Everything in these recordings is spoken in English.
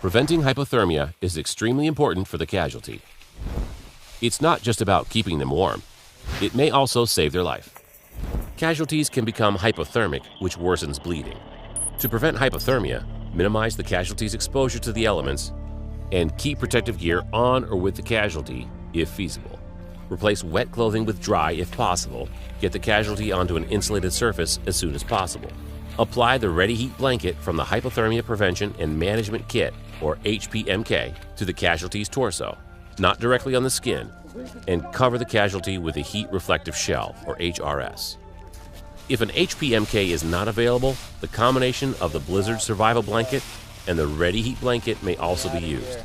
Preventing hypothermia is extremely important for the casualty. It's not just about keeping them warm. It may also save their life. Casualties can become hypothermic, which worsens bleeding. To prevent hypothermia, minimize the casualty's exposure to the elements and keep protective gear on or with the casualty if feasible. Replace wet clothing with dry if possible. Get the casualty onto an insulated surface as soon as possible. Apply the Ready Heat blanket from the Hypothermia Prevention and Management Kit, or HPMK, to the casualty's torso, not directly on the skin, and cover the casualty with a heat reflective shell, or HRS. If an HPMK is not available, the combination of the Blizzard Survival Blanket and the Ready Heat blanket may also be used.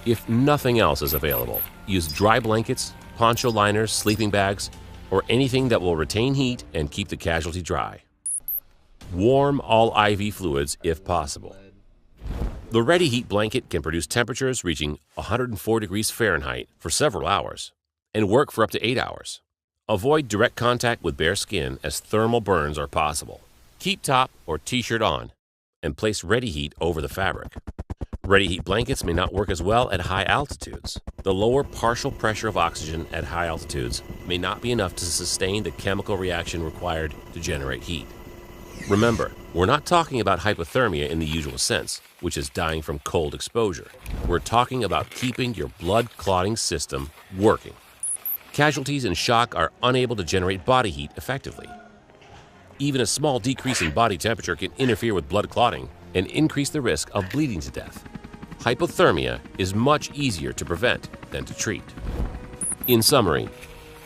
If nothing else is available, use dry blankets, poncho liners, sleeping bags, or anything that will retain heat and keep the casualty dry. Warm all IV fluids if possible. The Ready Heat blanket can produce temperatures reaching 104 degrees Fahrenheit for several hours and work for up to 8 hours. Avoid direct contact with bare skin as thermal burns are possible. Keep top or t-shirt on and place Ready Heat over the fabric. Ready Heat blankets may not work as well at high altitudes. The lower partial pressure of oxygen at high altitudes may not be enough to sustain the chemical reaction required to generate heat. Remember, we're not talking about hypothermia in the usual sense, which is dying from cold exposure. We're talking about keeping your blood clotting system working. Casualties in shock are unable to generate body heat effectively. Even a small decrease in body temperature can interfere with blood clotting and increase the risk of bleeding to death. Hypothermia is much easier to prevent than to treat. In summary,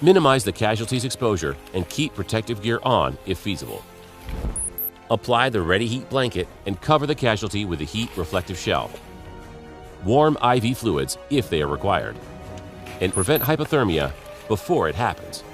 minimize the casualty's exposure and keep protective gear on if feasible. Apply the Ready Heat blanket and cover the casualty with a heat reflective shell. Warm IV fluids if they are required. And prevent hypothermia before it happens.